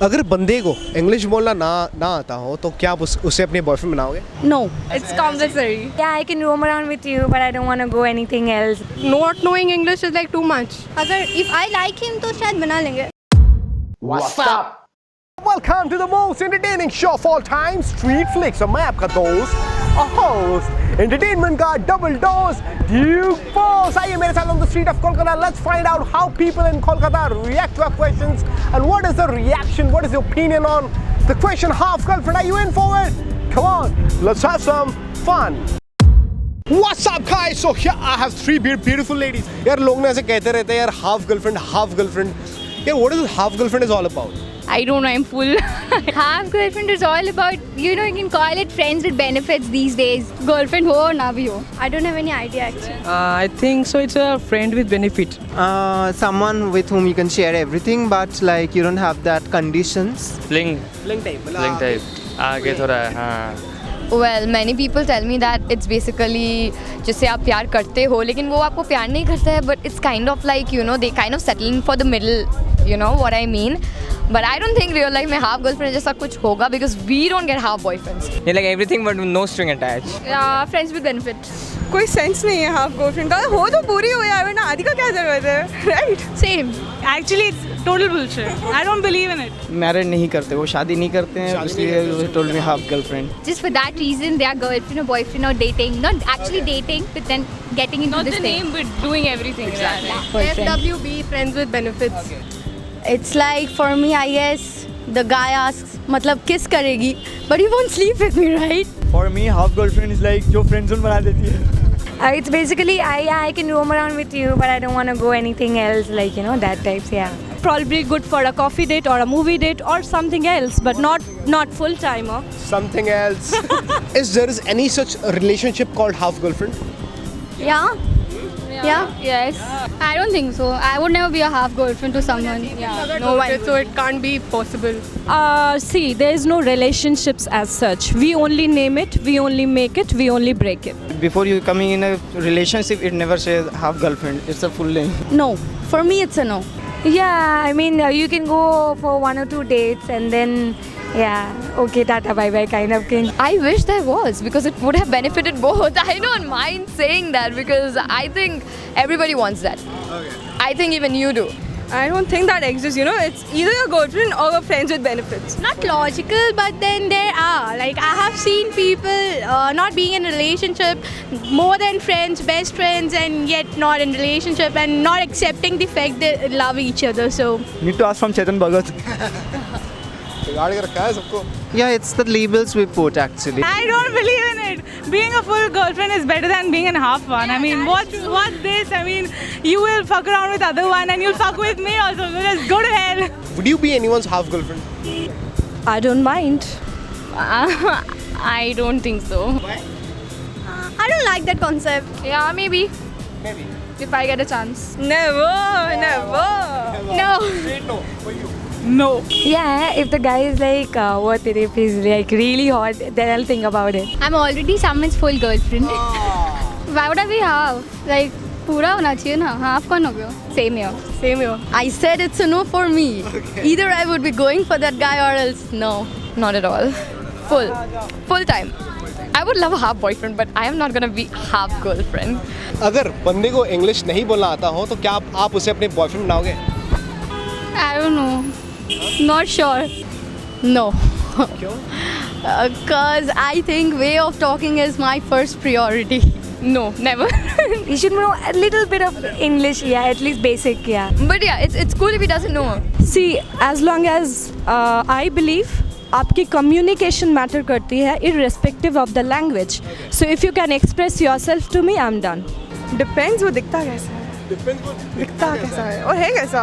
अगर बंदे को इंग्लिश बोलना ना आता हो तो क्या आप उसे अपने बॉयफ्रेंड बनाओगे? No, it's compulsory. Yeah, I can roam around with you, but I don't want to go anything else. Not knowing English is like too much. अगर if I like him तो शायद बना लेंगे. What's up? Welcome to the most entertaining show of all time, Street Flicks. और मैं आपका दोस्त, host, entertainment का double dose, Duke Boss. आइए मेरे साथ on the street of Kolkata. Let's find out how people in Kolkata react to our questions and what is the reaction, what is your opinion on the question half girlfriend. Are you in for it? Come on, let's have some fun. What's up guys? So here I have three beautiful ladies. यार लोग ना ऐसे कहते रहते हैं यार half girlfriend. Yeah, what is half girlfriend is all about? I don't know, I'm full. Half girlfriend is all about, you know, you can call it friends with benefits these days. Girlfriend हो और ना भी हो. I don't have any idea actually. I think so. It's a friend with benefit. Someone with whom you can share everything, but like you don't have that conditions. Fling type आगे थोड़ा हाँ. Well, many people tell me that it's basically जिससे आप प्यार करते हो लेकिन वो आपको प्यार नहीं करता है, but it's kind of like, you know, they kind of settling for the middle, you know what I mean. But I don't think real life में half girlfriend जैसा कुछ होगा because we don't get half boyfriends. Yeah, like everything but no string attached. Yeah, friends with benefits. कोई sense नहीं है half girlfriend का. हो तो पूरी हो यार, वरना आदि का क्या जरूरत है, right? Same. Actually, it's total bullshit. I don't believe in it. Married नहीं करते, वो शादी नहीं करते हैं, इसलिए told me half girlfriend. Just for that reason, they are girlfriend or boyfriend or dating. Not actually dating, but then getting into Not this the thing. name, but doing everything. Exactly. FWB, friends with benefits. It's like for me, I guess the guy asks, मतलब kiss करेगी, but he won't sleep with me, right? For me, half girlfriend is like जो friend zone बना देती है. It's basically I can roam around with you, but I don't want to go anything else, like, you know, that types, yeah. Probably good for a coffee date or a movie date or something else, but not full time. Something else. Is there any such relationship called half girlfriend? Yeah. Yes. I don't think so. I would never be a half girlfriend to someone. Yeah. No one. So it can't be possible. See, there is no relationships as such. We only name it, we only make it, we only break it. Before you coming in a relationship, it never says half girlfriend. It's a full name. No. For me, it's a no. Yeah, I mean, you can go for 1 or 2 dates and then, yeah, okay, tata, bye-bye kind of thing. I wish there was because it would have benefited both. I don't mind saying that because I think everybody wants that. Okay. I think even you do. I don't think that exists, you know, it's either your girlfriend or your friends with benefits. Not logical, but then there are. Like, I have seen people not being in a relationship, more than friends, best friends, and yet not in relationship and not accepting the fact they love each other. So Need to ask from Chetan Bhagat. Yeah, it's the labels we put actually. I don't believe in it. Being a full girlfriend is better than being a half one. I mean, what's this? I mean, you will fuck around with other one and you'll fuck with me also. So let's go to hell. Would you be anyone's half girlfriend? I don't mind. I don't think so. I don't like that concept. Yeah, maybe. Maybe. If I get a chance. Never. No. No, for you. No. Yeah, if the guy is like, what if he's like really hot, then I'll think about it. I'm already someone's full girlfriend. Why would I be half? Like, पूरा होना चाहिए ना. Half कौन हो गया? Same here. Same here. I said it's a no for me. Okay. Either I would be going for that guy or else no. Not at all. Full time. I would love a half boyfriend, but I am not gonna be half girlfriend. अगर बंदे को English नहीं बोलना आता हो तो क्या आप उसे अपने बॉयफ्रेंड बनाओगे? I don't know. Not sure. No. क्यों? Cause I think way of talking is my first priority. No, never. You should know a little bit of English, yeah, at least basic, yeah. But yeah, it's cool if he doesn't know. See, as long as I believe आपकी communication matter करती है irrespective of the language. So if you can express yourself to me, I'm done. Depends वो दिखता कैसा है. दिखता कैसा है और है कैसा.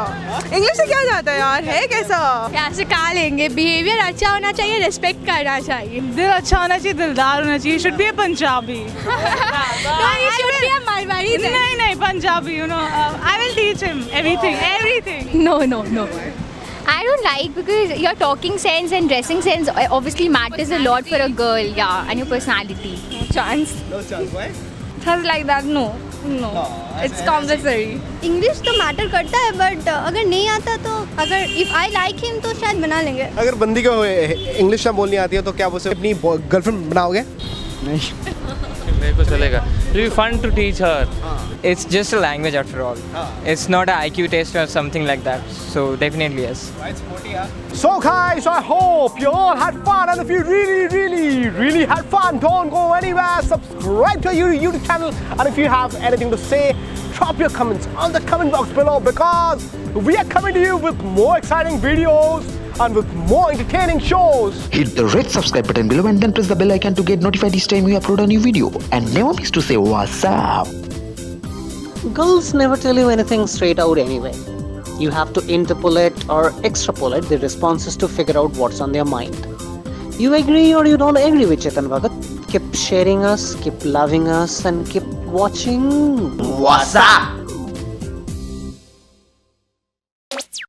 इंग्लिश से क्या जाता है यार, है कैसा. क्या सिखा लेंगे. बिहेवियर अच्छा होना चाहिए, रिस्पेक्ट करना चाहिए. दिल अच्छा होना चाहिए, दिलदार होना चाहिए. Should be a Punjabi. You should be a Marwari. नहीं Punjabi, you know. I will teach him everything. No. I don't like because your talking sense and dressing sense obviously matters a lot for a girl, yeah, and your personality. Chance. No chance. Why? Just like that, no. No, it's compulsory. English तो matter करता है but अगर नहीं आता तो अगर if I like him तो शायद बना लेंगे. अगर बंदी को इंग्लिश ना बोलनी आती है तो क्या वो उसे अपनी गर्लफ्रेंड बनाओगे? नहीं. मेरे को चलेगा. It will be fun to teach her. It's just a language after all. It's not an IQ test or something like that. So definitely yes. So guys, I hope you all had fun, and if you really had fun, don't go anywhere. Subscribe to our YouTube channel, and if you have anything to say, drop your comments on the comment box below, because we are coming to you with more exciting videos and with more entertaining shows. Hit the red subscribe button below and then press the bell icon to get notified each time we upload a new video. And never miss to say what's up. Girls never tell you anything straight out anyway. You have to interpolate or extrapolate the responses to figure out what's on their mind. You agree or you don't agree with Chetan Bhagat? Keep sharing us, keep loving us, and keep watching. What's up?